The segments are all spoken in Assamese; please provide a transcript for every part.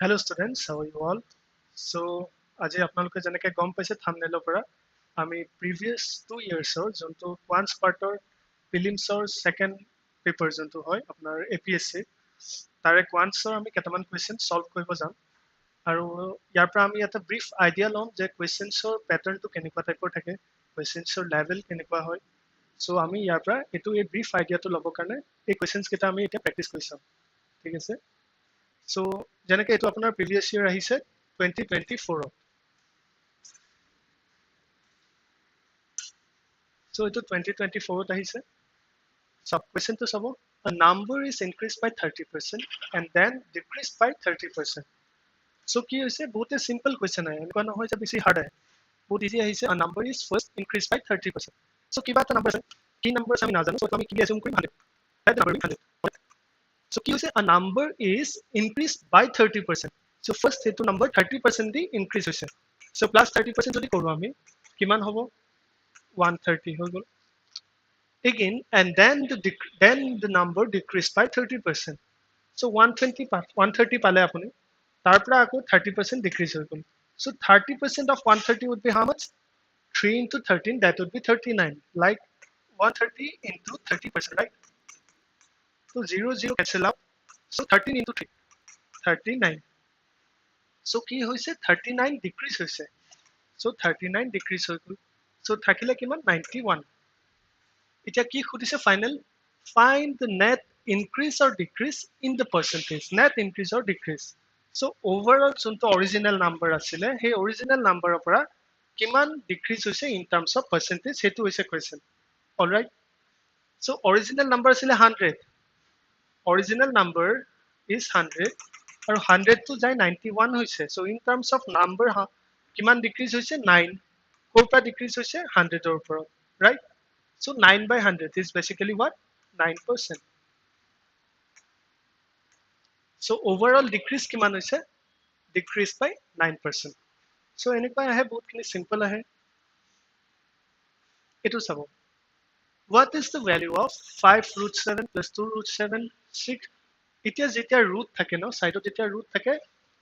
Hello students, how are you all? So, আজি আপোনালোকে যেনেকৈ গম পাইছে থাম্বনেইলৰ পৰা আমি previous 2 yearsৰ যোনটো quants partor prelims-ৰ second paper যোনটো হয় আপোনাৰ APSC তাৰে quants-ৰ আমি কেইটামান questions solve কৰিব যাম আৰু ইয়াৰ পৰা আমি এটা brief idea ল'ম যে questions-ৰ pattern-টো কেনেকুৱা টাইপৰ থাকে, questions-ৰ level কেনেকুৱা হয়। So আমি ইয়াৰ পৰা এই brief idea-টো ল'বৰ কাৰণে এই questions কেইটা আমি এতিয়া practice কৰি চাম। ঠিক আছে? So, যেনেকৈ এইটো আপোনাৰ previous year আহিছে 2024 So, এইটো 2024 আহিছে Sub question to sabo a number is increased by 30% and then decreased by 30%. So, কি হৈছে বহুত simple question আহে এনেকুৱা নহয় যে বেছি hard আহে বহুত easy আহিছে a number is first increased by 30%. So, কিবা এটা number আছে কি number আমি নাজানো so আমি কি assume কৰিম 100 that number will be 100. So, কি হৈছে a number is increased by 30%. So, first সেইটো number 30% দি increase হৈছে. So, plus 30% যদি কৰোঁ আমি কিমান হ'ব 130 হৈ গ'ল again and then the number decreased by 30%. So 130 পালে আপুনি তাৰ পৰা আকৌ 30% decrease হৈ গ'ল. So 30% of 130 would be how much? 3 into 13 that would be 39. Like 130 into 30%, right? So 0 cancel out. So 13 into 3 39. So কি হৈছে 39 decrease হৈছে. So 39 decrease হৈ গ'ল. So থাকিলে কিমান 91. এতিয়া কি খুদিছে final find the net increase or decrease in the percentage net increase or decrease so overall যোনটো original number আছিলে সেই original number ৰ পৰা কিমান decrease হৈছে in terms of percentage সেইটো হৈছে question all right so original number আছিলে 100 original number is 100 আৰু 100 to যায় 91 হৈছে so in terms of number কিমান decrease হৈছে 9 ক'ৰ পৰা decrease হৈছে 100 ৰ পৰা right So 9 by 100 is basically what? 9%. So overall decrease kiman hoise? Decrease by 9%. So enekwa ahe bahut kini simple ahe. Etu sabo. What is the value of 5 root 7 plus 2 root 7 6? Itia jetia root thake no side jetia root thake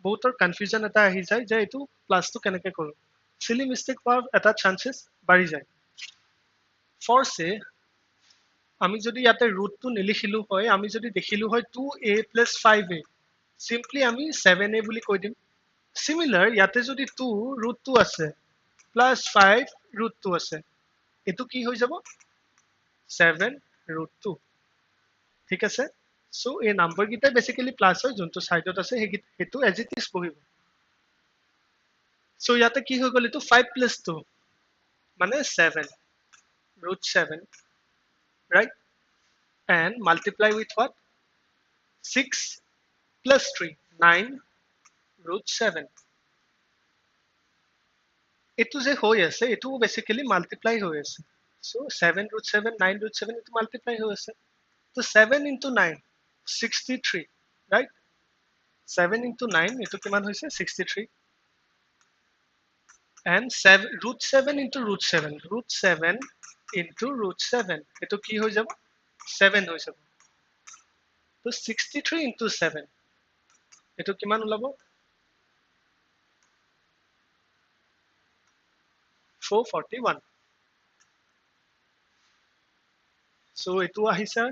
bohutor confusion eta ahi jay je etu plus to keneke koru. Silly mistake hoar eta chances bari jay. For say আমি যদি ইয়াতে ৰুটটো নিলিখিলো হয় আমি যদি দেখিলো হয় 2a plus 5a simply আমি 7a বুলি কৈ দিম similar ইয়াতে যদি 2 root 2 আছে plus 5 root 2 আছে এটো কি হৈ যাব 7 root 2 ঠিক আছে সো এই নাম্বার গিটা বেসিক্যালি প্লাস হয় যোনটো সাইডত আছে হেতু as it is বহিব সো ইয়াতে কি হৈ গল এটো 5 plus 2 মানে 7 root 7 right and multiply with what 6 plus 3 9 root 7 etu je hoy ase etu basically multiply hoy ase so 7 root 7 9 root 7 etu multiply hoy ase so 7 into 9 63 right 7 into 9 etu kiman hoise 63 and 7 root 7 into root 7 root 7 into root 7 etu ki hoy jabo 7 hoy jabo so 63 into 7 etu kiman ulabo 441 so etu ahisa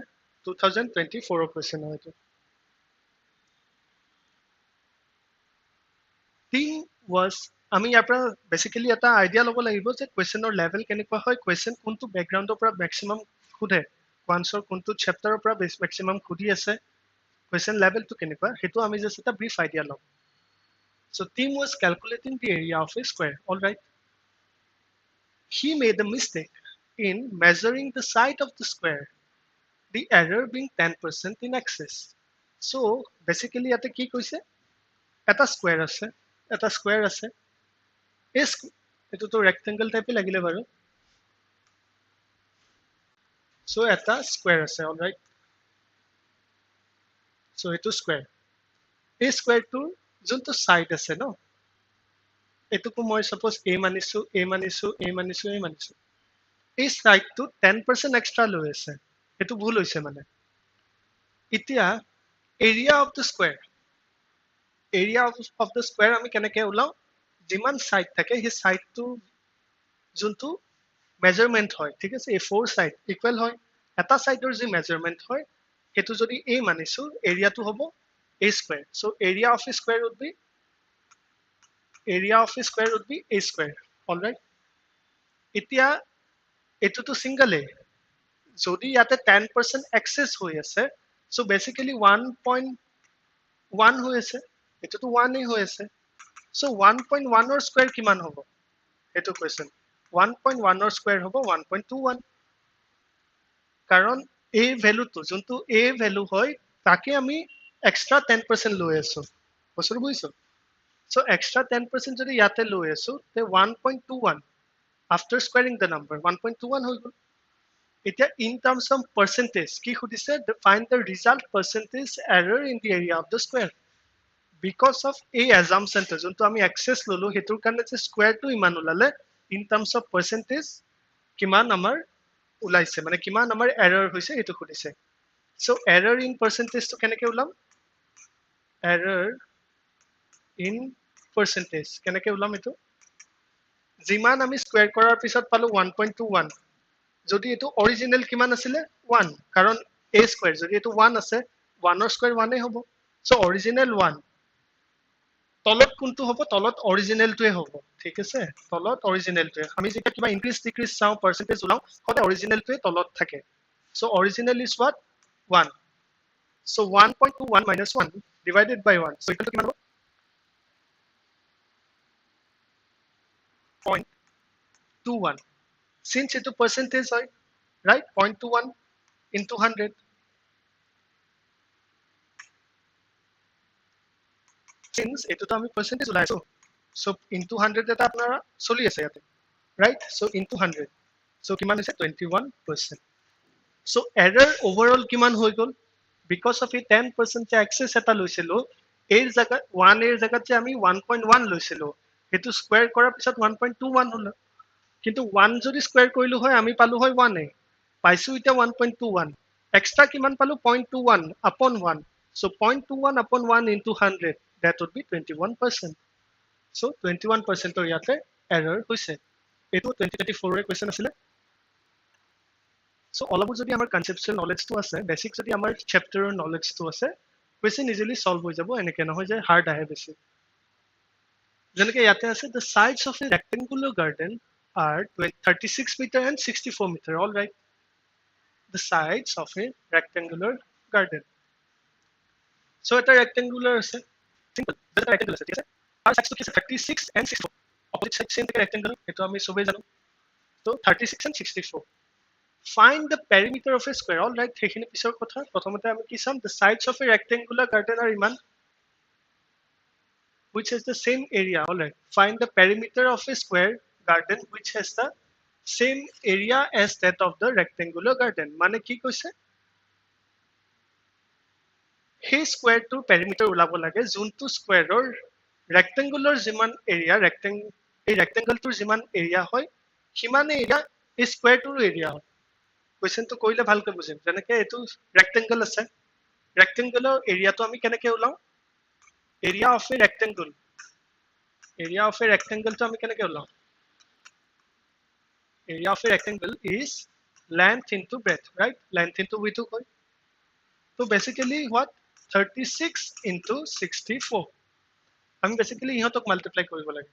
2024 question hoy etu thing was আমি ইয়াৰ পৰা বেসিক্যালি এটা আইডিয়া ল'ব লাগিব যে কোৱেশ্চনৰ লেভেল কেনেকুৱা হয় কোৱেশ্চন কোনটো ব্যাকগ্ৰাউণ্ডৰ পৰা ম্যাক্সিমাম খুদে কোৱান্সৰ কোনটো চেপ্টাৰৰ পৰা ম্যাক্সিমাম খুদি আছে কোৱেশ্চন লেভেলটো কেনেকুৱা হেতু আমি জাস্ট এটা ব্রিফ আইডিয়া ল'ম so team was calculating the area of a square all right he made a mistake in measuring the side of the square the error being 10% in excess so basically ইয়াতে কি কৈছে এটা স্কয়াৰ আছে এটোতো ৰেক্টেংগল টাইপে লাগিলে বাৰু সো এটা স্কয়াৰ আছে অলৰাইট সো এটো স্কয়াৰ এই স্কয়াৰটো যোনটো সাইড আছে ন এটোকো মই সাপোজ a মানিছো এই সাইডটো 10% এক্সট্ৰা লৈ আছে এটো ভুল হৈছে মানে এতিয়া area of the square area of the square আমি কেনেকৈ ওলাওঁ যিমান সাইড থাকে সেই সাইডটো যোনটো মেজাৰমেণ্ট হয় ঠিক আছে এই ফ'ৰ সাইড ইকুৱেল হয় এটা সাইডৰ যি মেজাৰমেণ্ট হয় সেইটো যদি a মানিছো এৰিয়াটো হ'ব a square so area of square would be a square alright এতিয়া এটোতো সিঙ্গল এ যদি ইয়াতে 10% এক্সেস হৈ আছে সো বেসিক্যালি 1.1 হৈ আছে এটোতো 1 এ হৈ আছে সো 1.1 ৰ স্কয়াৰ কিমান হ'ব এটো কোৱেশ্চন 1.1 ৰ স্কয়াৰ হ'ব 1.21 কাৰণ a ভ্যালুটো যোনটো a ভ্যালু হয় তাকে আমি এক্সট্ৰা 10% লৈ আছো বস্তুটো বুজিছো সো এক্সট্ৰা 10% যদি ইয়াতে লৈ আছো তে 1.21 after squaring the number 1.21 হৈ গ'ল এতিয়া in terms of percentage কি খুদিছে find the result percentage error in the area of the square because of a assumption to যোনটো আমি access ললো হেতুৰ কাৰণে যে স্কয়াৰ টো ইমান ওলালে in terms of percentage কিমান আমাৰ ওলাইছে মানে কিমান আমাৰ এৰৰ হৈছে এটো খুদিছে সো এৰৰ ইন percentage টো কেনেকৈ ওলাম এৰৰ ইন percentage কেনেকৈ ওলাম এটো যিমান আমি স্কয়াৰ কৰাৰ পিছত পালো 1.21 যদি এটো অৰিজিনাল কিমান আছিল 1 কাৰণ a স্কয়াৰ যদি এটো 1 আছে 1 ৰ স্কয়াৰ 1 এ হ'ব সো অৰিজিনাল 1 তলত কোনটো হ'ব তলত অৰিজিনালটোৱে হ'ব ঠিক আছে তলত অৰিজিনালটোৱে আমি যেটা কিবা ইনক্ৰিজ ডিক্ৰিজ চাও পাৰ্সেন্টেজ ওলাও হতে অৰিজিনালটোৱে তলত থাকে so original is what 1 so 1.21 minus 1 divided by 1 so equal to কিমান হ'ব 0.21 since এটো পার্সেন্টেজ হয় right 0.21 into 100 since এটো তো আমি পার্সেন্টেজ ওলাইছো সো into 100 এটা আপনারা চলি আছে ইয়াতে right so into 100 so কিমান হৈছে 21% so error overall কিমান হৈ গল because of a 10% যে access এটা লৈছিলো এর জায়গা 1 এর জায়গাত যে আমি 1.1 লৈছিলো হেতু স্কয়াৰ কৰাৰ পিছত 1.21 হলো কিন্তু 1 যদি স্কয়াৰ কৰিলো হয় আমি পালো হয় 1 এ পাইছো এটা 1.21 এক্সট্ৰা কিমান পালো 0.21 upon 1 so 0.21 upon 1 into 100 that would be 21% so 21% ৰ ইয়াতে এৰৰ হৈছে এটো 2024 ৰ কোৱেশ্চন আছিল so অলপ যদি আমাৰ কনসেপচুৱেল নলেজটো আছে বেসিক যদি আমাৰ চেপ্টাৰৰ নলেজটো আছে কোৱেশ্চন ইজিলি সলভ হৈ যাব এনেকে নহয় যে হাৰ্ড আহে বেছি যেনেকে ইয়াতে আছে the sides of a rectangular garden are 36 meter and 64 meter all right the sides of a rectangular garden so এটা rectangular আছে simple এটা rectangular আছে ঠিক আছে আর sides to 36 and 64 opposite side same rectangle এটো আমি সবে জানো তো 36 and 64 find the perimeter of a square all right হেখিনি পিছৰ কথা প্ৰথমতে আমি কি চাম the sides of a rectangular garden are ইমান which has the same area all right find the perimeter of a square garden which has the same area as that of the rectangular garden মানে কি কৈছে হে স্কয়াৰ টু perimeter ওলাব লাগে যোনটো স্কয়াৰৰ rectangular যিমান এৰিয়া এই rectangle টোৰ যিমান এৰিয়া হয় সিমানে এৰিয়া এই স্কয়াৰ টোৰ এৰিয়া হয় কোৱেশ্চনটো কৰিলে ভালকৈ বুজিম যেনেকে এটো rectangle আছে rectangular এৰিয়াটো আমি কেনেকৈ ওলাও area of a rectangle to আমি কেনেকৈ ওলাও area of a rectangle is length into breadth right length into width হয় so basically what 36 into 64 আমি basically ইহতক মাল্টিপ্লাই কৰিব লাগে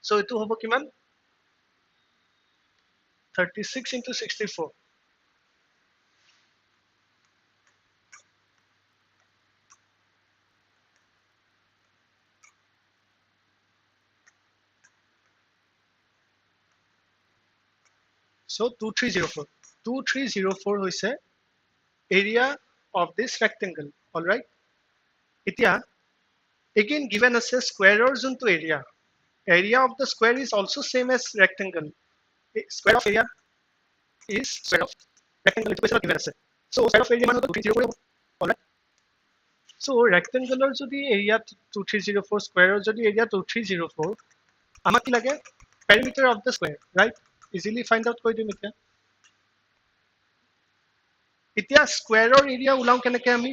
so এটো হ'ব কিমান 36 into 64 so 2304 হৈছে area of this rectangle all right এতিয়া again given আছে square or যোনটো area of the square is also same as rectangle square of area is square of rectangle equation given আছে so square of area মানে 2304 হ'ব all right so rectangle ৰ যদি area 2304 square ৰ যদি area 2304 আমাক কি লাগে perimeter of the square right easily find out কৰি দিম এতিয়া স্কয়াৰৰ এৰিয়া ওলাও কেনেকৈ আমি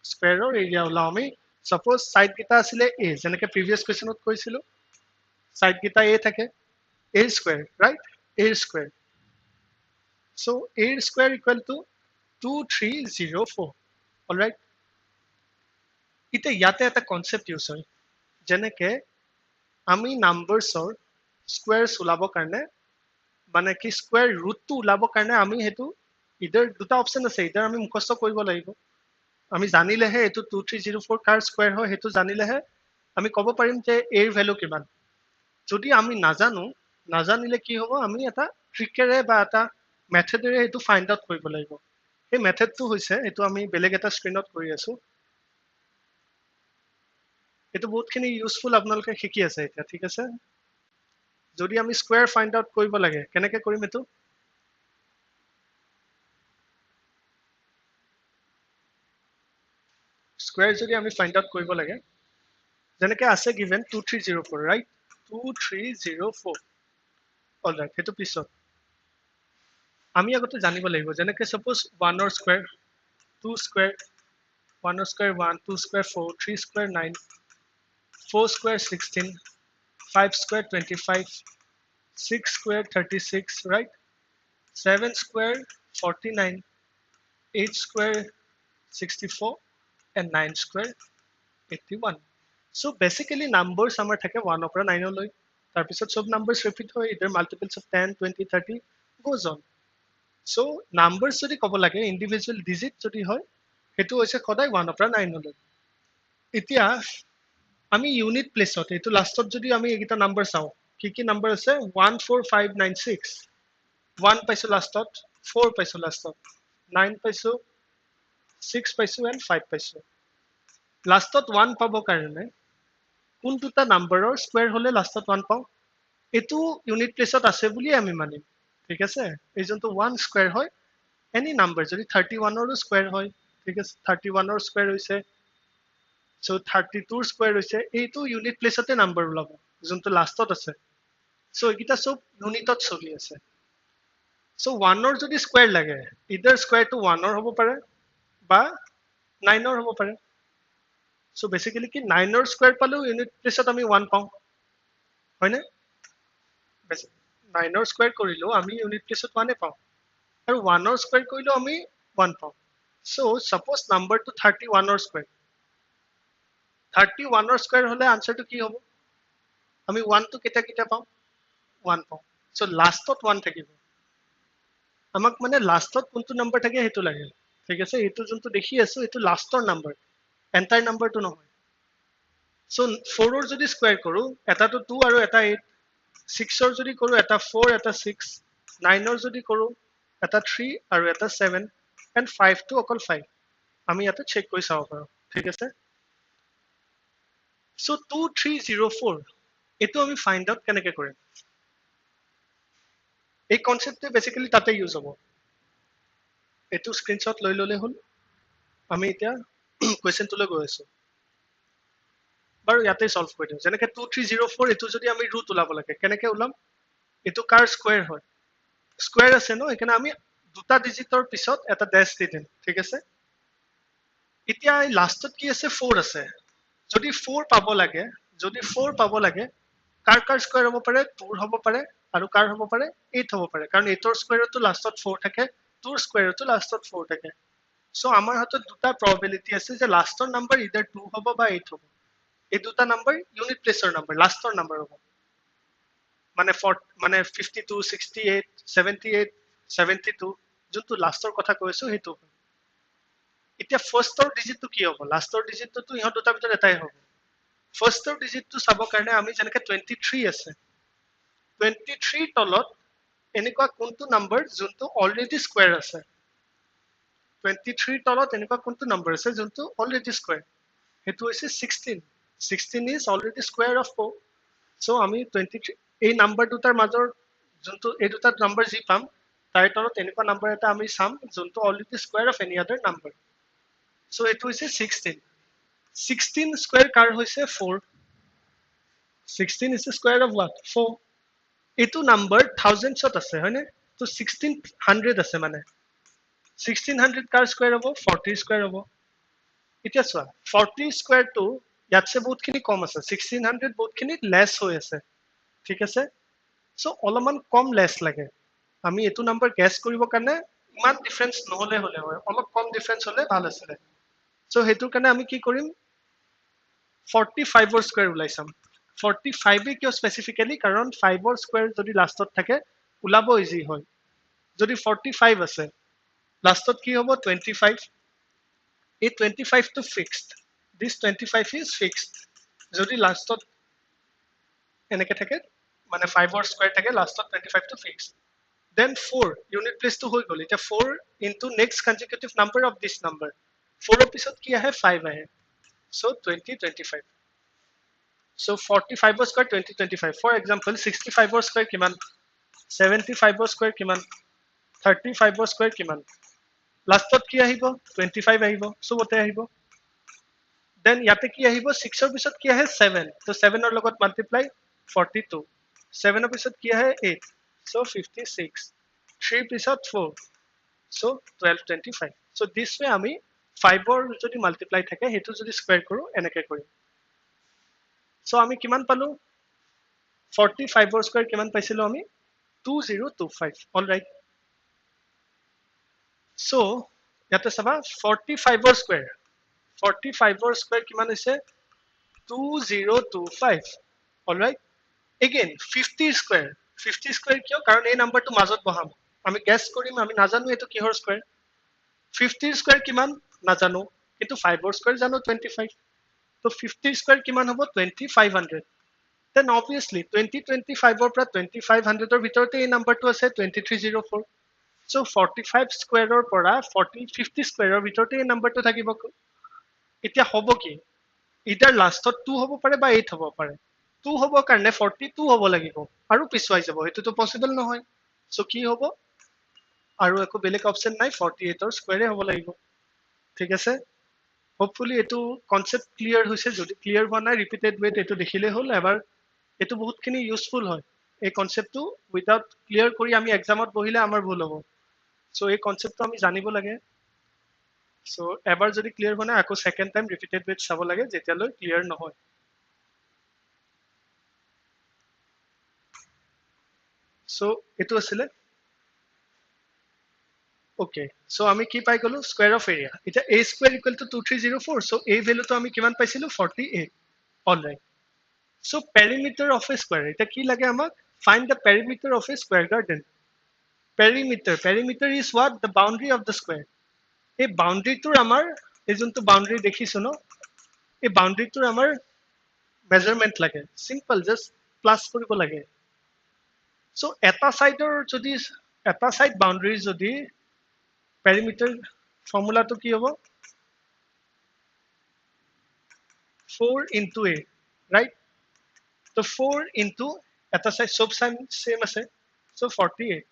স্কয়াৰৰ এৰিয়া ওলাও আমি suppose side gita asile a jeneke previous question ot koisilo side gita a thake a square right a square so a square equal to 2304 all right ite yate eta concept use hoy jeneke ami numbersor squares ulabo karne মানে কি স্কয়ার রুট টু ওলাব কাৰণে আমি হেতু ইদাৰ দুটা অপচন আছে ইদাৰ আমি মুখস্থ কৰিব লাগিব আমি জানিলেহে এটো 2304 কাৰ স্কয়াৰ হয় হেতু জানিলেহে আমি ক'ব পাৰিম যে এৰ ভ্যালু কিমান যদি আমি নাজানো নাজানিলে কি হ'ব আমি এটা ট্ৰিকেৰে বা এটা মেথডেৰে এটো ফাইন্ড আউট কৰিব লাগিব এই মেথডটো হৈছে এটো আমি বেলেগ এটা স্ক্ৰিনত কৰি আছো এটো বহুতখিনি ইউজফুল আপোনালোকে শিকি আছে এতিয়া ঠিক আছে যদি আমি স্কয়াৰ ফাইন্ড আউট কৰিব লাগে কেনেকৈ কৰিম এটো স্কয়াৰ যদি আমি ফাইন্ড আউট কৰিব লাগে যেনেকৈ আছে গিভেন 2304 ৰাইট 2304 অলৰাইট হেতু পিছত আমি আগতে জানিব লাগিব যেনেকৈ সাপোজ 1 ৰ স্কয়াৰ 2 স্কয়াৰ 1 ৰ square 1 2 square 4 3 square 9 4 square 16 5 square 25 6 square 36 right 7 square 49 8 square 64 and 9 square 81 so basically numbers amar thake 1 opra 9 loi tar pisot sob numbers repeat hoy either multiples of 10 20 30 goes on so numbers jodi kobo lage individual digit jodi hoy hetu hoise khodai 1 opra 9 loi etia আমি ইউনিট প্লেসত এটো লাস্টত যদি আমি এগিটা নাম্বার চাও কি নাম্বার আছে 14596 1 পাইছো লাস্টত 4 পাইছো লাস্টত 9 পাইছো 6 পাইছো এন্ড 5 পাইছো লাস্টত 1 পাব কাৰণে কোন দুটা নাম্বাৰৰ স্কয়াৰ হলে লাস্টত 1 পাও এটো ইউনিট প্লেসত আছে বুলি আমি মানিম ঠিক আছে এই জন্তু 1 স্কয়াৰ হয় এনি নাম্বাৰ যদি 31 ৰ স্কয়াৰ হয় ঠিক আছে 31 ৰ স্কয়াৰ হৈছে So 32 square হৈছে এইটো ইউনিট প্লেসতে নাম্বার ওলাব যোনটো লাস্টত আছে সো এটা সব ইউনিটত চলি আছে সো 1 ৰ যদি স্কয়াৰ লাগে ইদাৰ স্কয়াৰ টু 1 ৰ হ'ব পাৰে বা 9 ৰ হ'ব পাৰে সো বেসিক্যালি কি 9 ৰ স্কয়াৰ পালেও ইউনিট প্লেসত আমি 1 পাও হয়নে 9 ৰ স্কয়াৰ কৰিলো আমি ইউনিট প্লেসত 1 পাও আৰু 1 ৰ স্কয়াৰ কৰিলো আমি 1 পাও সো সাপোজ নাম্বাৰটো 31 ৰ স্কয়াৰ 31 ৰ স্কয়াৰ হলে আনসারটো কি হ'ব আমি 1 টো কেটা কেটা পাও 1 পাও সো লাস্টত 1 থাকিব আমাক মানে লাস্টত কোনটো নাম্বার থাকে হেতু লাগে ঠিক আছে এটো যোনটো দেখি আছো এটো লাস্টৰ নাম্বাৰ এন্টায়াৰ নাম্বাৰটো নহয় সো 4 ৰ যদি স্কয়াৰ কৰো এটাটো 2 আৰু এটা 8 6 ৰ যদি কৰো এটা 4 এটা 6 9 ৰ যদি কৰো এটা 3 আৰু এটা 7 এন্ড 5 টো অকল 5 আমি ইয়াতে চেক কৰি চাব পাৰো ঠিক আছে So 2304 এটো আমি ফাইন্ড আউট কেনেকৈ কৰিম এই কনসেপ্টটো বেসিক্যালি তাতে ইউজ হ'ব এটো স্ক্ৰিনশট লৈ ললে হল আমি এতিয়া কোৱেশ্চনটোলৈ গৈ আছো বাৰু ইয়াতে সলভ কৰি দিও যেনেকৈ 2304 এটো যদি আমি ৰুট উলাব লাগে কেনেকৈ উলাম এটো কাৰ স্কয়াৰ হয় স্কয়াৰ আছে ন এখানে আমি দুটা ডিজিটৰ পিছত এটা ড্যাশ দি দিম ঠিক আছে এতিয়া লাষ্টত কি আছে 4 আছে যদি 4 পাব লাগে যদি 4 পাব লাগে কাৰ স্কয়াৰ হ'ব পাৰে 2 হ'ব পাৰে আৰু কাৰ হ'ব পাৰে 8 হ'ব পাৰে কাৰণ 8 ৰ স্কয়াৰটো লাষ্টত 4 থাকে 2 ৰ স্কয়াৰটো লাষ্টত 4 থাকে সো আমাৰ হাতত দুটা প্ৰবাবিলিটি আছে যে লাষ্টৰ নাম্বাৰ ইদাৰ 2 হ'ব বা 8 হ'ব এই দুটা নাম্বাৰ ইউনিট প্লেসৰ নাম্বাৰ লাষ্টৰ নাম্বাৰ হ'ব মানে 52 68 78 72 যোনটো লাষ্টৰ কথা কৈছো হেতু এতিয়া ফাৰ্ষ্টৰ ডিজিটটো কি হ'ব লাষ্টৰ ডিজিটটো ইহত দুটা ভিতৰত এটাই হ'ব ফাৰ্ষ্টৰ ডিজিটটো চাব কাৰণে আমি যেনেকৈ 23 আছে 23 তলত এনেকুৱা কোনটো নাম্বাৰ যোনটো অলৰেডি স্কয়াৰ আছে 23 তলত এনেকুৱা কোনটো নাম্বাৰ আছে যোনটো অলৰেডি স্কয়াৰ হেতু হৈছে 16 16 is already square of 4 so আমি 23 এই নাম্বাৰ দুটাৰ মাজৰ যোনটো এই দুটা নাম্বাৰ যি পাম তাৰ তলত এনেকুৱা নাম্বাৰ এটা আমি চাম যোনটো already square of any other number so এটো হৈছে 16 16 square কাৰ হৈছে 4 16 is the square of what 4 এটো নাম্বাৰ thousands ত আছে হয়নে তো 1600 আছে মানে 1600 কাৰ স্কয়াৰ হ'ব 40 স্কয়াৰ হ'ব এতিয়া চোৱা 40 স্কোয়াৰ টু ইয়াতছে বহুতখিনি কম আছে 1600 বহুতখিনি লেছ হৈ আছে ঠিক আছে সো অলপমান কম লেছ লাগে আমি এটো নাম্বাৰ গেছ কৰিব কাৰণে ইমান ডিফাৰেন্স নহলে হলে হয় অলপ কম ডিফাৰেন্স হলে ভাল আছিল সো হেতুৰ কাৰণে আমি কি কৰিম 45 ৰ স্কয়াৰ ওলাই চাম 45 এ কিয় স্পেসিফিক্যালি কাৰণ 5 ৰ স্কয়াৰ যদি লাষ্টত থাকে ওলাব ইজি হয় যদি 45 আছে লাষ্টত কি হ'ব 25 এই 25 টো ফিক্সড this 25 is fixed যদি লাষ্টত এনেকে থাকে মানে 5 ৰ স্কয়াৰ থাকে লাষ্টত 25 টো fixed then 4 unit place to হৈ গল এটা 4 into next consecutive number of this number 4 ৰ পিছত কি আহে 5 আহে so 2025 so 45 ৰ স্কয়াৰ 2025 for example 65 ৰ স্কয়াৰ কিমান 75 ৰ স্কয়াৰ কিমান 35 ৰ স্কয়াৰ কিমান লাষ্টত কি আহিব 25 আহিব সবতে আহিব then ইয়াতে কি আহিব 6 ৰ পিছত কি আহে 7 তো 7 ৰ লগত মাল্টিপ্লাই 42 7 ৰ পিছত কি আহে 8 so 56 3 পিছত 4 so 1225 so this way আমি 5 ৰ যদি মাল্টিপ্লাই থাকে হেতু যদি স্কয়াৰ কৰো এনেকে কৰিম so আমি কিমান পালো 45 ৰ স্কয়াৰ কিমান পাইছিলো আমি 2025 অলৰাইট so ইয়াতে চাবা 45 ৰ স্কয়াৰ 45 ৰ স্কয়াৰ কিমান হৈছে 2025 অলৰাইট again 50 স্কয়াৰ 50 স্কয়াৰ কিয় কাৰণ এই নাম্বাৰটো মাজত বহাম আমি গেছ কৰিম আমি নাজানো এটো কিহৰ স্কয়াৰ 50 স্কয়াৰ কিমান নাজানো কিন্তু 5 ৰ স্কয়াৰ জানো 25 তো 50 স্কয়াৰ কিমান হ'ব 2500 then obviously 2025 ৰ পৰা 2500 ৰ ভিতৰতে এই নাম্বাৰটো আছে 2304 so 45 স্কয়াৰৰ পৰা 50 স্কয়াৰৰ ভিতৰতে এই নাম্বাৰটো থাকিব এতিয়া হ'ব কি ইদাৰ লাষ্টত 2 হ'ব পাৰে বা 8 হ'ব পাৰে 2 হ'ব কাৰণে 42 হ'ব লাগিব আৰু পিছুৱাই যাব এটোটো পসিবল নহয় সো কি হ'ব আৰু একো বেলেগ অপচন নাই 48 ৰ স্কয়াৰে হ'ব লাগিব ঠিক আছে হোপফুলি এটো কনসেপ্ট ক্লিয়াৰ হৈছে যদি ক্লিয়াৰ হোৱা নাই ৰিপিটেড ওয়েট এটো দেখিলে হল এবাৰ এটো বহুতখিনি ইউজফুল হয় এই কনসেপ্টটো উইদাউট ক্লিয়াৰ কৰি আমি এক্সামত বহিলে আমাৰ ভুল হ'ব সো এই কনসেপ্টটো আমি জানিব লাগে সো এবাৰ যদি ক্লিয়াৰ হোৱা নাই আকৌ সেকেন্ড টাইম ৰিপিটেড ওয়েট চাব লাগে যেতিয়ালৈ ক্লিয়াৰ নহয় সো এটো আছিলে Okay, so আমি কি পাই গলো square of area এটা a square equal to 2304 so a value to আমি কিমান পাইছিলো 48 all right so perimeter of a square এটা কি লাগে আমাক find the perimeter of a square garden perimeter is what the boundary of the square এই boundary টোৰ আমাৰ এই যোনটো boundary দেখিছো ন এই boundary টোৰ আমাৰ measurement লাগে simple just plus কৰিব লাগে so এটা সাইডৰ যদি এটা সাইড boundary যদি perimeter formula to ki hobo 4 into a right so 4 into eta side same ase so 48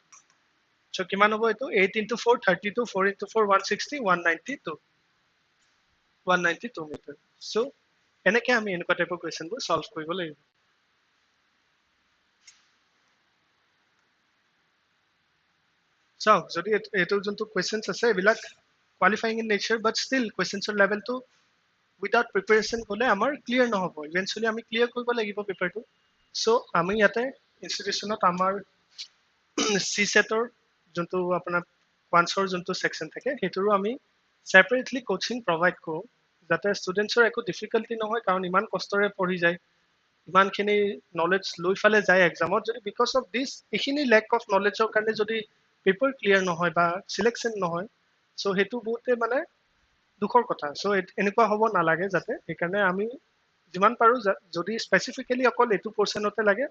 so kiman hobo eto 8 into 4 32 4 into 4 160 192 meter so enake ami enka type of question bur solve koribo lagibo so jodi eto jonto questions ase ebilak qualifying in nature but still questions level to without preparation hole amar clear no hobo eventually ami clear koribo lagibo paper to so ami yate institution ot amar CSAT or jonto apna quants or jonto section thake heturu ami separately coaching provide ko jate students or eko difficulty no hoy karon iman kostore pori jay iman khini knowledge loi fale jay exam ot jodi because of this ekhini lack of knowledge or karone jodi paper clear no hoy ba selection no hoy so hetu bote mane দুখৰ কথা সো এনেকুৱা হ'ব নালাগে যাতে একাৰণে আমি যিমান পাৰো যদি স্পেসিফিক্যালি অকল এটো পোৰশনতে লাগে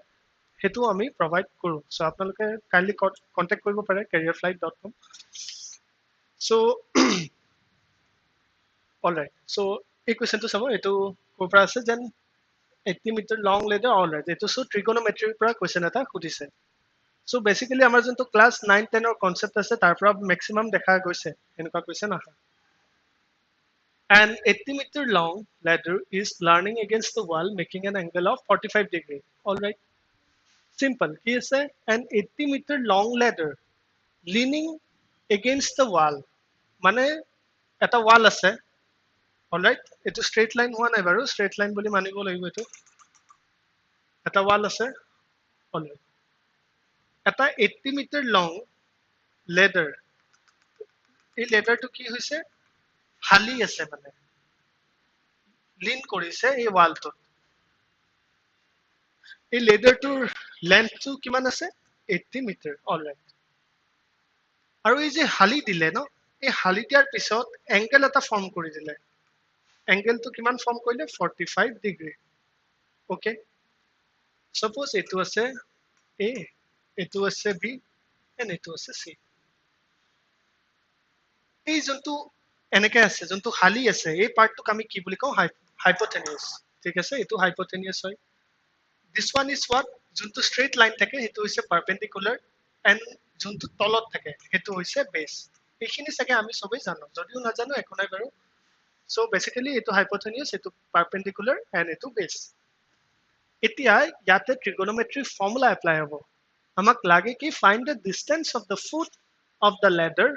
হেতু আমি প্ৰভাইড কৰো সো আপোনালোকে কাইন্ডলি কন্টাক্ট কৰিব পাৰে careerflite.com সো অলৰাইট সো এই কোৱেশ্চনটো চাব এটো কোপৰা আছে যেন 80 মিটাৰ লং লেডাৰ অলৰাইট এটো সো ট্ৰিগোনোমেট্ৰিৰ পৰা কোৱেশ্চন এটা খুদিছে সো বেসিক্যালি আমাৰ যোনটো ক্লাস 9 10 ৰ কনসেপ্ট আছে তাৰ পৰা ম্যাক্সিমাম দেখা গৈছে এনেকুৱা কোৱেশ্চন আহা An 80 meter long ladder is leaning against the wall, making an angle of 45 degrees. All right. Simple. Here's an 80 meter long ladder leaning against the wall. Mane, at a wall ase. Alright, এইটো ষ্ট্ৰেইট লাইন হোৱা নাই বাৰু, ষ্ট্ৰেইট লাইন বুলি মানিব লাগিব। এইটো এটা ৱাল আছে, অলৰাইট, এটা 80 মিটাৰ লং লেডাৰ, এই লেডাৰটো কি হৈছে, হালি আছে, মানে লিন কৰিছে এই ৱালটোত। এই লেডাৰটোৰ লেন্থটো কিমান আছে, 80 মিটাৰ, অলৰাইট। আৰু এই যে হালি দিলে ন, এই হালি দিয়াৰ পিছত এংগেল এটা ফৰ্ম কৰি দিলে, এংগেলটো কিমান ফৰ্ম কৰিলে, 45 ডিগ্ৰী। অ'কে, চাপোজ এইটো আছে এ, এইটো আছে বি, এণ্ড এইটো আছে চি। এই যোনটো এনেকে আছে, যোনটো হালি আছে, এই পাৰ্টটোক আমি কি বুলি কওঁ, হাইপোটেনিয়াছ। ঠিক আছে, এইটো হাইপোটেনিয়াছ হয়। দিছ ওৱান ইজ হোৱাট, যোনটো ষ্ট্ৰেইট লাইন থাকে সেইটো হৈছে পাৰপেণ্ডিকুলাৰ, এণ্ড যোনটো তলত থাকে সেইটো হৈছে বেছ। এইখিনি চাগে আমি চবেই জানো, যদিও নাজানো একো নাই বাৰু। চ' বেচিকেলি এইটো হাইপোটেনিয়াছ, এইটো পাৰপেণ্ডিকুলাৰ, এণ্ড এইটো বেছ। এতিয়া ইয়াতে ট্ৰিগোনোমেট্ৰি ফৰ্মুলা এপ্লাই হ'ব। আমাক লাগে কি, find the distance of the foot of the ladder.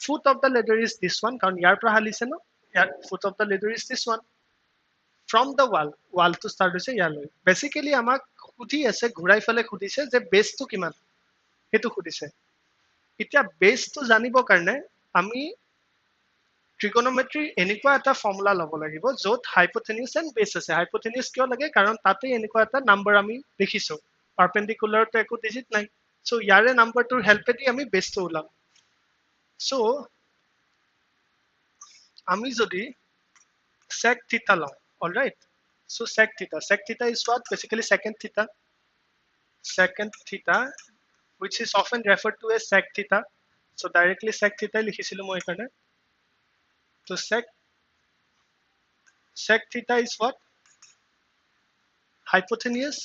Foot of the ladder is this one, কাৰণ ইয়াৰ পৰা হালিছে ন, ইয়াৰ foot of the ladder is this one. From the wall, ৱালটো ষ্টাৰ্ট হৈছে ইয়ালৈ। বেচিকেলি আমাক সুধি আছে, ঘূৰাই ফালে সুধিছে যে বেছটো কিমান, সেইটো সুধিছে। এতিয়া বেছটো জানিবৰ কাৰণে আমি ট্ৰিগোনোমেট্ৰিৰ এনেকুৱা এটা ফৰ্মুলা ল'ব লাগিব য'ত হাইপোটেনিয়াছ এণ্ড বেছ আছে। হাইপোটেনিয়াছ কিয় লাগে, কাৰণ তাতে এনেকুৱা এটা নাম্বাৰ আমি দেখিছো, পাৰপেণ্ডিকুলাৰটো একো ডিজিট নাই। চ' ইয়াৰে নাম্বাৰটোৰ হেল্পেদি আমি বেছটো ওলাম। চ' আমি যদি sec theta লওঁ, alright, so' sec theta is what, basically secant theta, which is often referred to as sec theta. So directly sec theta লিখিছিলো মই এখানে। So sec theta is what, hypotenuse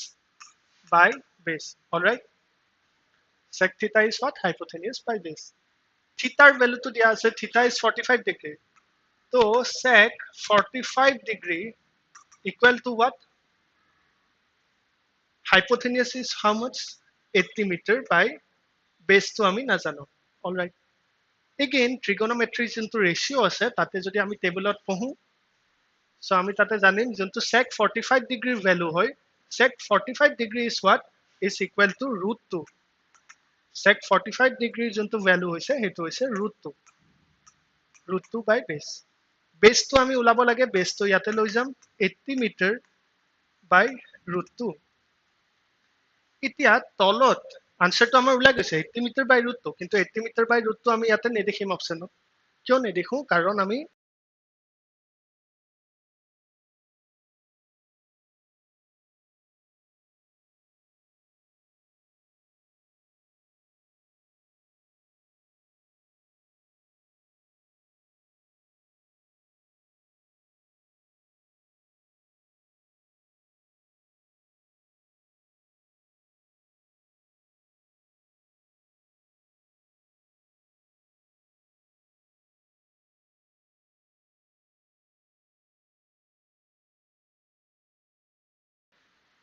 by base, alright. Sec theta is what, hypotenuse by base. Theta value to দিয়া আছে, theta is 45 degree. So sec 45 degree equal to what, hypotenuse is how much, 80 meter by base to আমি নাজানো, alright. Again trigonometry যোনটো ৰেচিঅ' আছে তাতে যদি আমি টেবুলত পঢ়ো, so আমি তাতে জানিম যোনটো sec 45 degree value হয়, sec 45 degree is what, is equal to root 2. sec 45 degree যোনটো value হৈছে সেইটো হৈছে root 2 by base. base to আমি ওলাব লাগে, base to ইয়াতে লৈ যাম, 80 meter by root 2. এতিয়া তলত আনসাৰটো আমাৰ ওলাই গৈছে 80 মিটাৰ বাই ৰুট 2, কিন্তু 80 মিটাৰ বাই ৰুট 2 আমি ইয়াতে নেদেখিম অপচনত। কিয় নেদেখো, কাৰণ আমি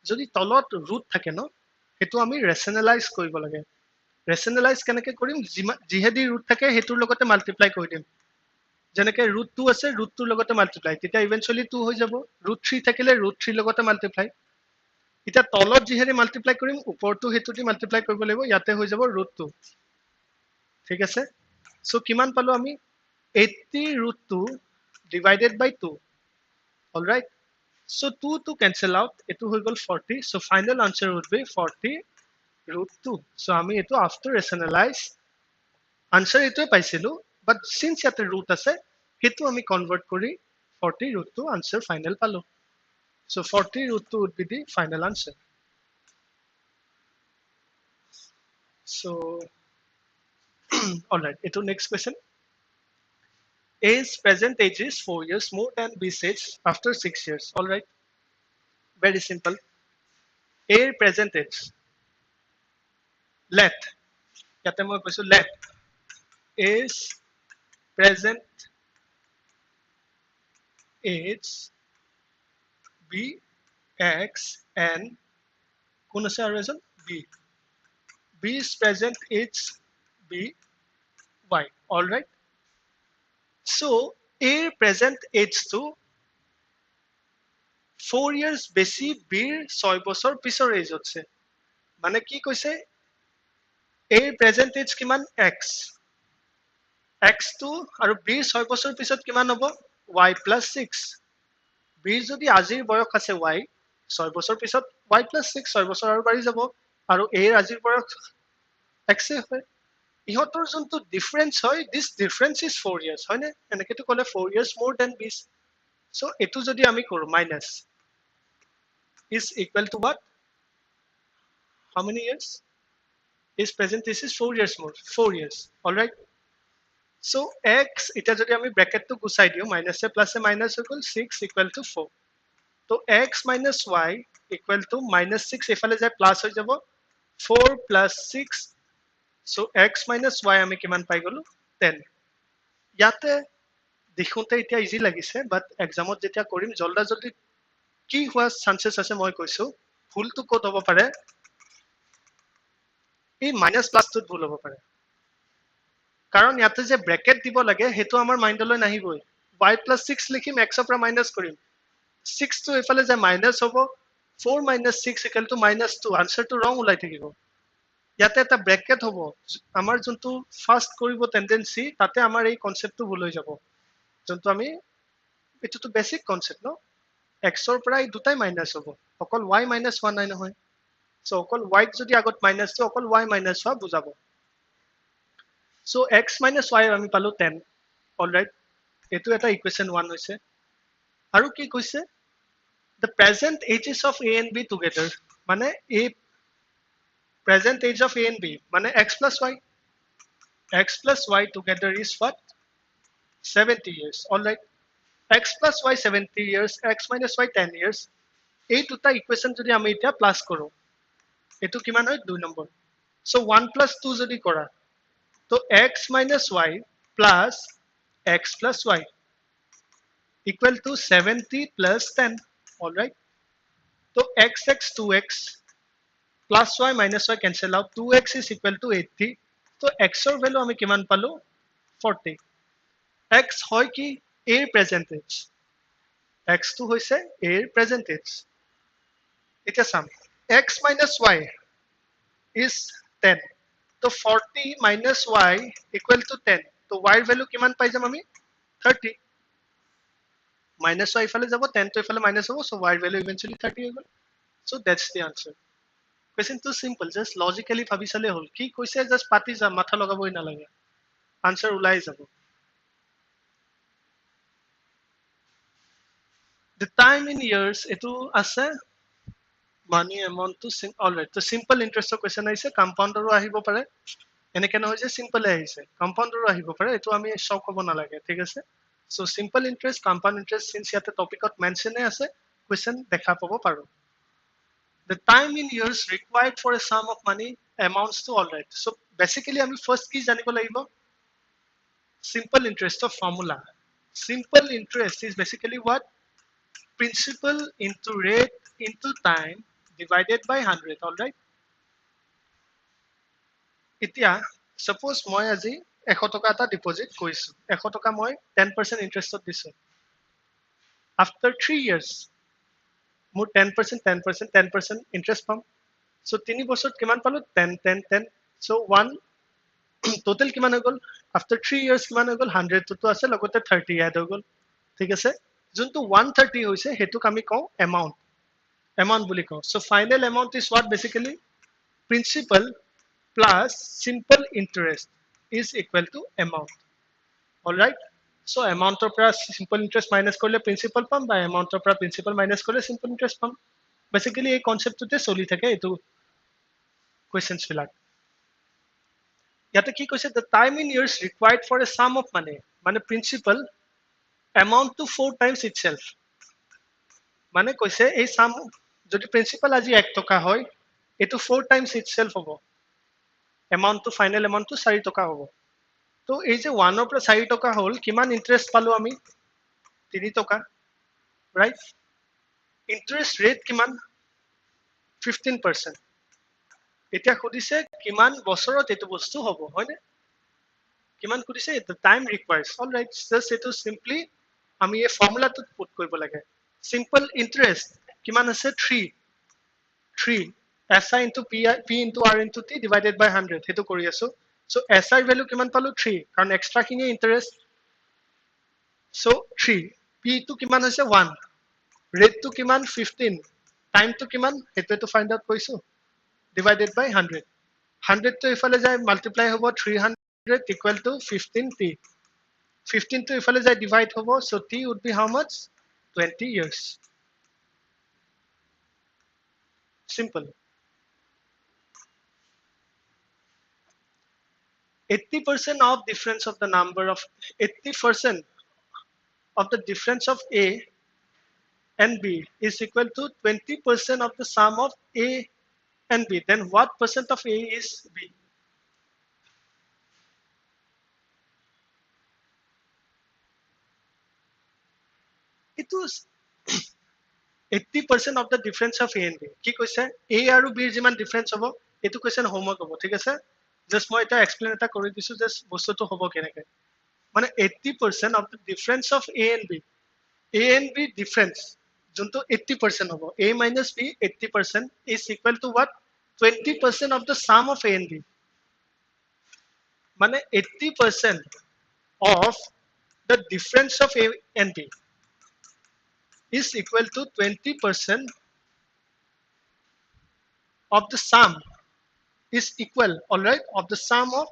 যদি তলত ৰুট থাকে ন, সেইটো আমি ৰেচনেলাইজ কৰিব লাগে। ৰেচনেলাইজ কেনেকে কৰিম, যিহেদি ৰুট থাকে সেইটোৰ লগতে মাল্টিপ্লাই কৰি দিম। যেনেকে ৰুট 2 আছে, ৰুট 2 লগতে মাল্টিপ্লাই, তেতিয়া ইভেনচুৱেলি 2 হৈ যাব। ৰুট 3 থাকিলে ৰুট 3 লগতে মাল্টিপ্লাই। এতিয়া তলত যিহেদি মাল্টিপ্লাই কৰিম, ওপৰটো সেইটো দি মাল্টিপ্লাই কৰিব লাগিব, ইয়াতে হৈ যাব ৰুট 2। ঠিক আছে, চ' কিমান পালো আমি, 80 root 2 divided by 2, alright. So 2 to cancel out, etu hoi gol 40, so final answer would be 40 root 2. So ami etu after rationalize answer etu paisilu, but since yate root ase hetu ami convert kori 40 root 2 answer final palo. So 40 root 2 would be the final answer. So alright, etu next question. A's present age is 4 years more than B's age after 6 years. All right, very simple. A present age, let, yate moi koisu let A's present age B X and কোন আছে আৰু এজন B. B's present age B Y. All right. So A present age to 4 years বেছি Bৰ 6 বছৰ পিছৰ age আছে মানে কি কৈছে A present age কিমান x x2 আৰু Bৰ 6 বছৰ পিছত কিমান হ'ব y + 6 Bৰ যদি আজিৰ বয়স আছে y 6 বছৰ পিছত y + 6 6 বছৰ আৰু বাঢ়ি যাব আৰু A ৰ আজিৰ বয়স x হয় ইহতৰ যোনটো ডিফাৰেন্স হয় this difference is 4 years হয় নে এনেকেটো ক'লে 4 years more than 20 so এটো যদি আমি কৰো minus is equal to what how many years is present this is 4 years more 4 years all right so x এটা যদি আমি ব্র্যাকেট তো গুছাই দিও মাইনাস এ প্লাস এ মাইনাস হৈ গল 6 equal to 4 তো x minus y equal to minus 6 এফালে যায় প্লাস হৈ যাব 4 plus 6 so x minus y আমি কিমান পাই গলো 10 ইয়াতে দেখোতে এটা ইজি লাগিছে বাট এক্সামত যেতিয়া কৰিম জলদা জলদি কি হোৱা চান্সেস আছে মই কৈছো ভুলটো কত হ'ব পাৰে এই মাইনাস প্লাসটোত ভুল হ'ব পাৰে কাৰণ ইয়াতে যে ব্ৰ্যাকেট দিব লাগে হেতু আমাৰ মাইন্ডলৈ নাহিবই y + 6 লিখিম x ৰ পৰা মাইনাস কৰিম 6 to এফালে যে মাইনাস হ'ব 4 minus 6 equal to -2 আনসারটো রং ওলাই থাকিব ইয়াতে এটা ব্র্যাকেট হ'ব আমাৰ যোনটো ফাৰ্স্ট কৰিব টেন্ডেন্সি তাতে আমাৰ এই কনসেপ্টটো ভুল হৈ যাব যোনটো আমি এটোটো বেসিক কনসেপ্ট ন x ৰ পৰা এই দুটাই মাইনাস হ'ব অকল y - 1 নাই নহয় সো অকল y যদি আগত মাইনাস তো অকল y - 1 বুজাব সো x - y আমি পালো 10 অলৰাইট এটো এটা ইকুৱেশন 1 হৈছে আৰু কি কৈছে the present ages of a and b together মানে a present age of a and b মানে x plus y together is what 70 years all right x plus y 70 years x minus y 10 years এই দুটা ইকুৱেশন যদি আমি এটা প্লাস কৰো এটো কিমান হয় 2 নম্বৰ সো 1 plus 2 যদি কৰা তো x minus y plus x plus y equal to 70 plus 10 all right so x 2x plus y minus y cancel out 2x is equal to 80 so x ৰ ভ্যালু আমি কিমান পালো 40 x হয় কি a ৰ percentage x টো হৈছে a ৰ percentage এটা সাম x minus y is 10 so 40 minus y equal to 10 so y ৰ ভ্যালু কিমান পাই যাম আমি 30 minus y ইফালে যাব 10 তো ইফালে মাইনাস হ'ব so y ৰ ভ্যালু eventually 30 হৈ গল so that's the answer question too simple just logically ভাবি চালে হল কি কৈছে just পাতি যা মাথা লগাবই না লাগে answer ওলাই যাব the time in years etu আছে money amount to all right so simple interest question আইছে compounder আহিব পাৰে এনেকে নহয় যে simple আহিছে compounder আহিব পাৰে এটো আমি শক হ'ব না লাগে ঠিক আছে so simple interest compound interest since ইয়াতে টপিকত মেনশন আছে question দেখা পাব পাৰো the time in years required for a sum of money amounts to all right so basically আমি first কি জানিব লাগিব simple interest of formula simple interest is basically what principal into rate into time divided by 100 all right এতিয়া suppose মই আজি 100 টকা এটা ডিপোজিট কৰিছো 100 টকা মই 10% ইন্টাৰেষ্টত দিছো after 3 years মোৰ 10% ইন্টাৰেষ্ট পাম so 3 বছৰত কিমান পালো 10 so 1 total কিমান হৈ গল after 3 years কিমান হৈ গল 100 তো আছে লগতে 30 এড হৈ গল ঠিক আছে যোনটো 130 হৈছে হেতুক আমি কও amount বুলি কও so final amount is what basically principal plus simple interest is equal to amount all right so amount of simple interest minus korle principal pam by amount of principal minus korle simple interest pam basically এই কনসেপ্টটোতে চলি থাকে এটো questions filak ইয়াতে কি কৈছে the time in years required for a sum of money মানে principal amount to 4 times itself মানে কৈছে এই sum যদি principal আজি 1 টকা হয় এটো 4 times itself হ'ব amount to final amount to 4 টকা হ'ব তো এই যে 1 ৰ পৰা 4 টকা হল কিমান ইন্টাৰেস্ট পালো আমি 3 টকা ৰাইট ইন্টাৰেস্ট ৰেট কিমান 15% এতিয়া খুদিছে কিমান বছৰত এটো বস্তু হ'ব হয়নে কিমান কৰিছে the time requires all right just এটো simply আমি এই ফৰ্মুলাটোত পুট কৰিব লাগে simple interest কিমান আছে 3 SI into P into R into T divided by 100 হেতু কৰি আছো so SI value কিমান পালো 3 কাৰণ এক্সট্ৰা খিনি interest so 3 P to কিমান হৈছে 1 rate to কিমান 15 time to কিমান হেতু to find out কৰিছো divided by 100 100 to ইফালে যায় multiply হ'ব 300 equal to 15T 15 to ইফালে যায় divide হ'ব so T would be how much 20 years simple 80% of difference of the number of 80% of the difference of A and B is equal to 20% of the sum of A and B. Then what percent of A is B? It was 80% of the difference of A and B. কি কৈছে A আৰু B যিমান difference হ'ব এটো question homework হ'ব ঠিক আছে just মই এটা explain এটা কৰি দিছো just বস্তুটো হ'ব কেনেকে মানে 80% of the difference of A and B difference যোনটো 80% হ'ব A minus B 80% is equal to what 20% of the sum of A and B মানে 80% of the difference of A and B is equal to 20% of the sum is equal all right of the sum of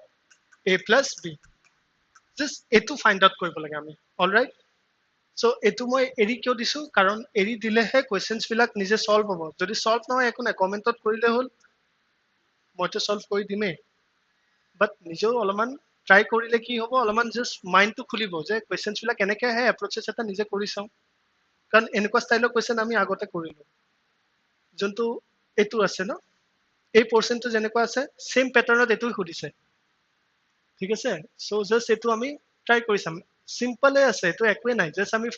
A plus B just এটো find out কৰিব লাগে আমি all right so এটো মই এৰি কিয় দিছো কাৰণ এৰি দিলেহে questions বিলাক নিজে solve হ'ব যদি solve নহয় একো নাই কমেন্টত কৰিলে হ'ল মইতো solve কৰি দিমেই but নিজেও অলপমান ট্ৰাই কৰিলে কি হ'ব অলপমান জাস্ট মাইন্ডটো খুলিব যে questions বিলাক কেনেকৈ আহে এপ্ৰচেছ এটা নিজে কৰি চাওঁ কাৰণ এনেকুৱা ষ্টাইলৰ question আমি আগতে কৰিলো যোনটো এটো আছে ন এই পোৰশনটো যেনেকুৱা আছে সেম প্যাটাৰ্নত এটোই খুদিছে ঠিক আছে সো জাস্ট এটো আমি ট্ৰাই কৰি চাম সিম্পলে আছে এটো একোৱে নাই জাস্ট আমি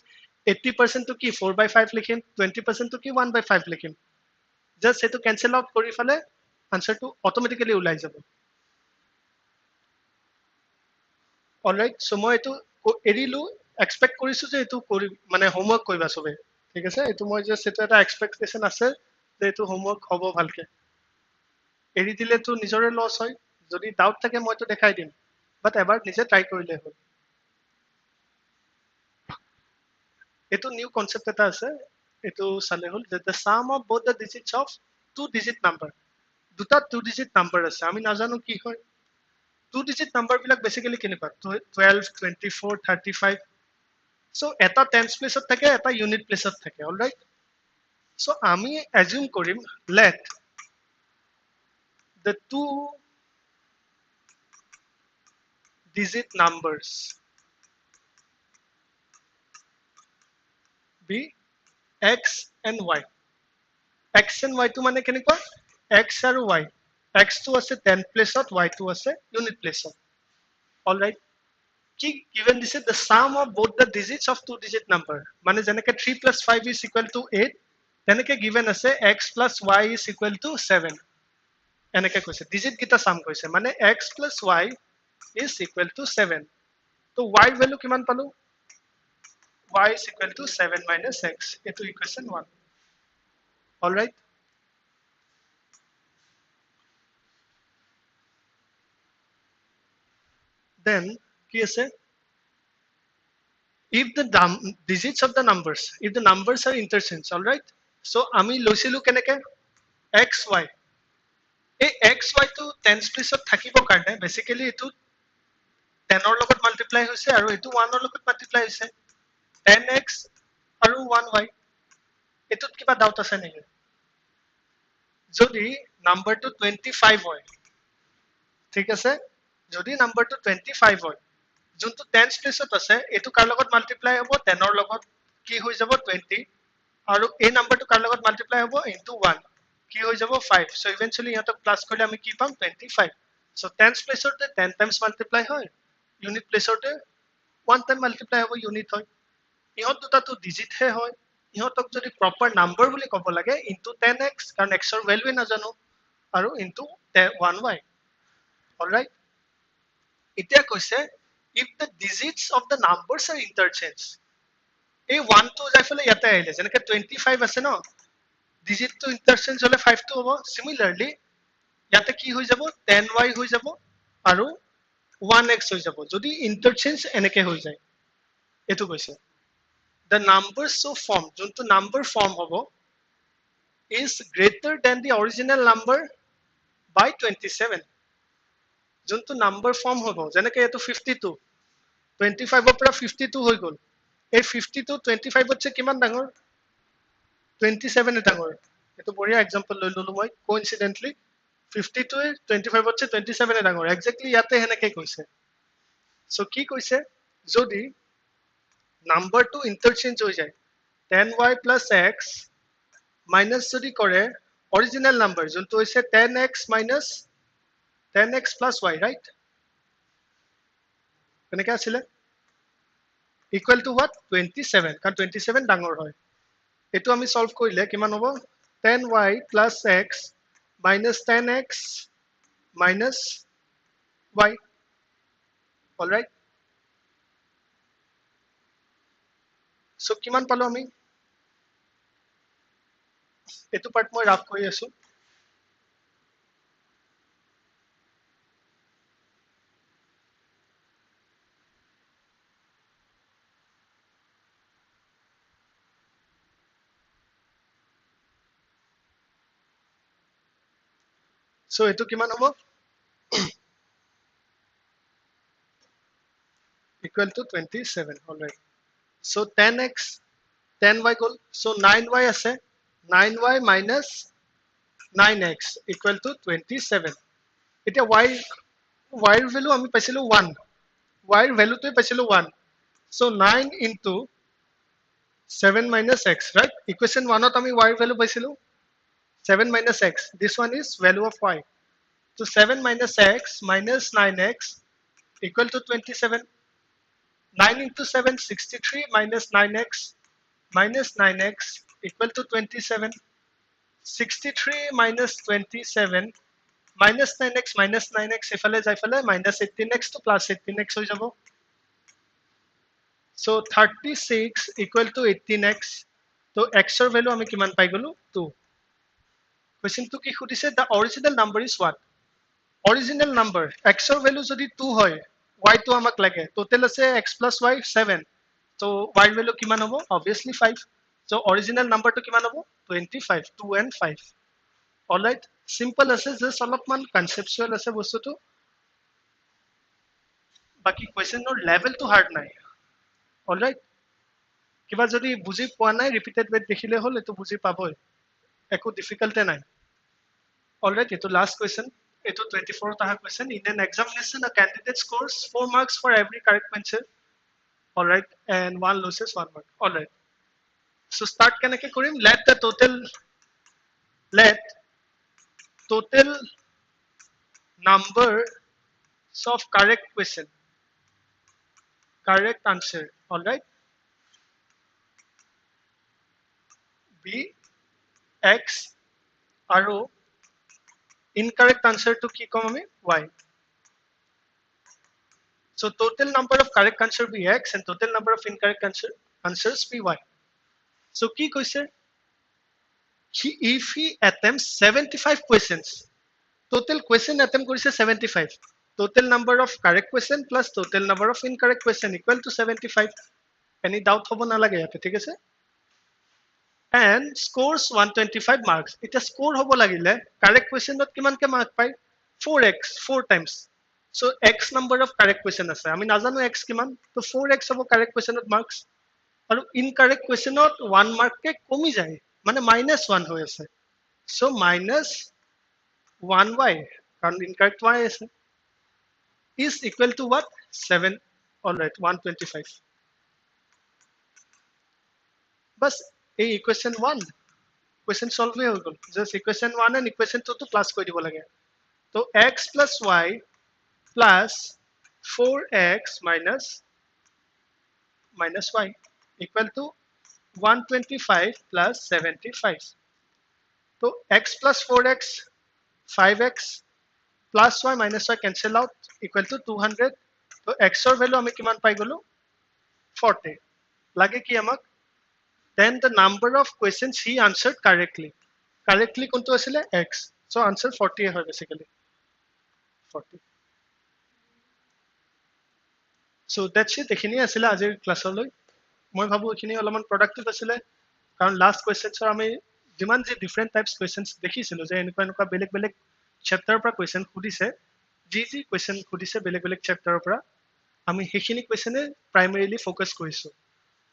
80% to কি 4/5 লিখিম 20% to কি 1/5 লিখিম জাস্ট এটো ক্যান্সেল আউট কৰি ফলে আনসাৰটো অটোমেটিক্যালি ওলাই যাব অলৰাইট সো মই এটো এৰিলো এক্সপেক্ট কৰিছো যে এটো কৰি মানে হোমৱৰ্ক কৰিবা সবে ঠিক আছে এটো মই জাস্ট এটো এটা এক্সপেক্টেশন আছে যে এটো হোমৱৰ্ক হ'ব ভালকে এৰি দিলে তো নিজৰে লস হয় যদি ডাউট থাকে মই তো দেখাই দিম বাট এবাৰ নিজে ট্ৰাই কৰিলে হ'ল এটো নিউ কনসেপ্ট এটা আছে এটো চালে হ'ল যে the sum of both the digits of two digit number দুটা two digit number আছে আমি নাজানো কি হয় two digit number বিলাক বেসিক্যালি কেনেকুৱা 12 24 35 so এটা tens place থাকে এটা unit place থাকে all right so আমি assume কৰিম let the two digit numbers be x and y x and y to মানে কেনেকুৱা x আৰু y x to আছে 10 place y to আছে unit place all right কি given this is the sum of both the digits of two digit number মানে যেনেকে 3 plus 5 is equal to 8 তেনেকে given আছে x plus y is equal to 7 এনেকে কৈছে digit কিটা sum কৈছে মানে x plus y is equal to 7 তো y value কিমান পালো y is equal to 7 minus x এটো equation 1 all right then কি আছে if the digits of the numbers if the numbers are interchange all right so আমি লৈছিলো কেনেকে xy এই xy to tens place থাকিব কাৰণে বেসিক্যালি এটো 10 ৰ লগত মাল্টিপ্লাই হৈছে আৰু এটো 1 ৰ লগত মাল্টিপ্লাই হৈছে 10x আৰু 1y এটোত কিবা ডাউট আছে নেকি যদি নাম্বাৰটো 25 হয় ঠিক আছে যদি নাম্বাৰটো 25 হয় যোনটো 10 প্লেসত আছে এটো কাৰ লগত মাল্টিপ্লাই হ'ব 10 ৰ লগত কি হৈ যাব 20 আৰু এই নাম্বাৰটো কাৰ লগত মাল্টিপ্লাই হ'ব ইনটু 1 কি হৈ যাব 5 সো ইভেন্চুয়ালি ইহতক প্লাস কৰিলে আমি কি পাম 25 সো 10 প্লেসতে 10 টাইমস মাল্টিপ্লাই হয় ইউনিট প্লেসতে 1 টাইম মাল্টিপ্লাই হ'ব ইউনিট হয় ইহত দুটাটো ডিজিট হে হয় ইহতক যদি প্ৰপাৰ নাম্বাৰ বুলি ক'ব লাগে ইনটু 10x কাৰণ x ৰ ভ্যালুৱে নাজানো আৰু ইনটু 1y অলৰাইট এতিয়া কৈছে if the digits of the numbers are interchanged, এই 1 টো যাই ফেলে ইয়াতে আহিলে যেনেকে 25 আছে ন, digit টো interchange হলে 5 টো হ'ব। similarly ইয়াতে কি হৈ যাব 10y হৈ যাব আৰু 1x হৈ যাব যদি interchange এনেকে হৈ যায়। এটো কৈছে the number so formed, যোনটো number form হ'ব is greater than the original number by 27, যোনটো number form হ'ব যেনেকে এটো 52, 25 ৰ পৰা 52 হৈ গ'ল, এই 52 25 তছে কিমান ডাঙৰ 27 ডাঙৰ। এটো বঢ়িয়া এক্সাম্পল লৈ ললো মই কোইনসিডেন্টলি 52 এ 25 তছে 27 ডাঙৰ, এক্স্যাক্টলি ইয়াতে হেনেকে কৈছে। সো কি কৈছে যদি নাম্বাৰটো ইন্টাৰচেঞ্জ হৈ যায় 10y plus x মাইনাস যদি কৰে অরিজিনাল নাম্বার যোনটো হৈছে 10x minus 10x plus y, right? কেনেকে আছিলে equal to what 27, কাৰণ 27 ডাঙৰ হয়। এটো আমি সলভ কৰিলে কিমান হ'ব 10y plus x minus 10x minus y, all right? So কিমান পালো আমি, এটো পার্ট মই রাফ কৰি আছো। সো এটো কিমান হ'ব equal to 27, all right? So 10x 10y গ'ল, so 9y আছে, 9y minus 9x equal to 27। এতিয়া y ৰ ভ্যালু আমি পাইছিলো 1, y ৰ ভ্যালুটো পাইছিলো 1, so 9 into 7 minus x, right? Equation 1 ত আমি y ৰ ভ্যালু পাইছিলো 7 minus x, this one is value of y, so 7 minus x minus 9x equal to 27। 9 into 7 63 minus 9x minus 9x equal to 27। 63 minus 27 minus 9x এফালে যাই ফেলে minus 18x to plus 18x হৈ যাব। So 36 equal to 18x, তো x ৰ ভ্যালু আমি কিমান পাই গলো 2। কোৱেশ্চনটো কি সুধিছে the original number is what, original number x ৰ ভ্যালু যদি 2 হয় y টো আমাক লাগে, টোটাল আছে x plus y 7, so y ৰ ভ্যালু কিমান হ'ব obviously 5, so original number টো কিমান হ'ব 25, 2 and 5, all right? Simple আছে, জাস্ট অলপমান কনসেপচুয়াল আছে বস্তুটো, বাকি কোৱেশ্চনৰ লেভেলটো হাৰ্ড নাই, all right? কিবা যদি বুজি পোৱা নাই ৰিপিটেড ৱেট দেখিলে হল, এটো বুজি পাবই, একো ডিফিকাল্টে নাই, all right? এটো লাষ্ট কোৱেশ্চন, এটো 24 th আহা question. In an examination a candidate scores 4 marks for every correct answer, all right, and one loses 1 mark, all right? So start কেনেকে কৰিম, let total number of correct question, correct answer, all right, be x আৰু incorrect answer to কি কম আমি y, so total number of correct answer be x and total number of incorrect answers be y। so কি কৈছে if he attempts 75 questions, total question attempt কৰিছে 75, total number of correct question plus total number of incorrect question equal to 75, any doubt হ'ব নালাগে ইয়াতে, ঠিক আছে? and scores 125 marks, এটা score হ'ব লাগিলে correct question ত কিমানকে mark পায় 4x, 4 times, so x number of correct question আছে, আমি নাজানো x কিমান, তো 4x হ'ব correct question ত marks, আৰু incorrect question ত 1 mark কে কমি যায়, মানে -1 হৈ আছে, so -1y, কাৰণ incorrect y আছে, is equal to what 7, all right, 125। বাস এই ইকুয়েশন 1 question solve হৈ গল, জাস্ট ইকুয়েশন 1 and ইকুয়েশন 2 তো প্লাস কৰি দিব লাগে, তো x plus y plus 4x minus y equal to 125 plus 75, তো x plus 4x 5x plus y minus y cancel out equal to 200, তো x ৰ ভ্যালু আমি কিমান পাই গলো 40 লাগে কি আমাক then the number of questions he answered correctly কোনটো আছিলে x so answer 40 হয় basically 40 so that's it এখিনি আছিলে আজিৰ ক্লাছলৈ মই ভাবো এখিনি অলপমান প্ৰডাক্টিভ আছিলে কাৰণ লাষ্ট কোৱেশ্চনছৰ আমি যিমান যি ডিফাৰেণ্ট টাইপছ কোৱেশ্চনছ দেখিছিলো যে এনেকুৱা বেলেগ বেলেগ চেপ্টাৰৰ পৰা কোৱেশ্চন সুধিছে যি কোৱেশ্চন সুধিছে বেলেগ বেলেগ চেপ্টাৰৰ পৰা আমি সেইখিনি কোৱেশ্চনে প্ৰাইমেৰিলি ফ'কাছ কৰিছো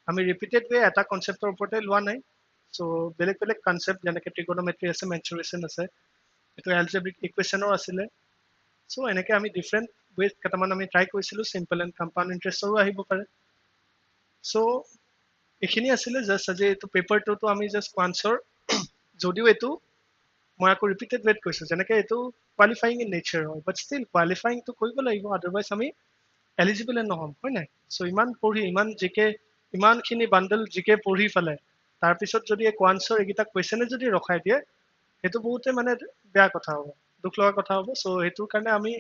আমি ৰিপিটেড ৱে এটা কনচেপ্টৰ ওপৰতে লোৱা নাই চ' বেলেগ বেলেগ কনচেপ্ট যেনেকৈ ট্ৰিগোনোমেট্ৰি আছে মেনচুৰেশ্যন আছে এইটো এলজেব্ৰিক ইকুৱেশ্যনৰ আছিলে চ' এনেকৈ আমি ডিফাৰেণ্ট ৱেত কেইটামান আমি ট্ৰাই কৰিছিলোঁ চিম্পল এণ্ড কম্পাউণ্ড ইণ্টাৰেষ্টৰো আহিব পাৰে চ' এইখিনি আছিলে জাষ্ট আজি এইটো পেপাৰটোতো আমি জাষ্ট আনচাৰ যদিও এইটো মই আকৌ ৰিপিটেড ৱেট কৈছোঁ যেনেকৈ এইটো কোৱালিফাইং ইন নেচাৰ হয় বাট ষ্টিল কোৱালিফাইংটো কৰিব লাগিব আদাৰৱাইজ আমি এলিজিবল নহ'ম হয় নাই চ' ইমান পঢ়ি ইমানখিনি বাণ্ডল জিকে পঢ়ি পেলাই তাৰপিছত যদি এক আনচাৰ এইকেইটা কুৱেশ্যনে যদি ৰখাই দিয়ে সেইটো বহুতে মানে বেয়া কথা হ'ব দুখ লগা কথা হ'ব চ' সেইটোৰ কাৰণে আমি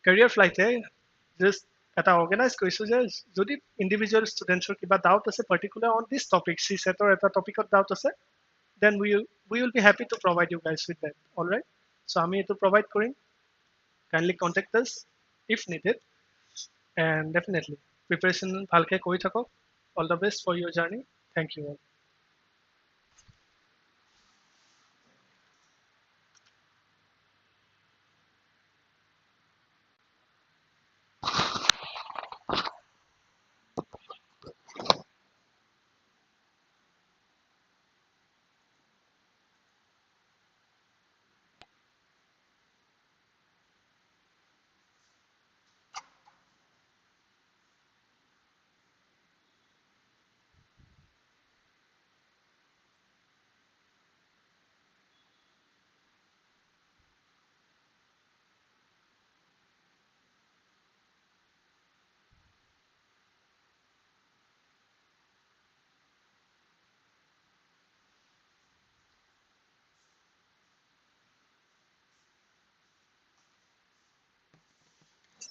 কেৰিয়াৰ ফ্লাইটে জাষ্ট এটা অৰ্গেনাইজ কৰিছোঁ যে যদি ইণ্ডিভিজুৱেল ষ্টুডেণ্টছৰ কিবা ডাউট আছে particular on this topic CSAT এটা টপিকত ডাউট আছে then we will be happy to provide you guys with that all right so আমি এইটো provide কৰিম kindly contact us if needed and definitely preparation ভালকে কৰি থাকক all the best for your journey thank you all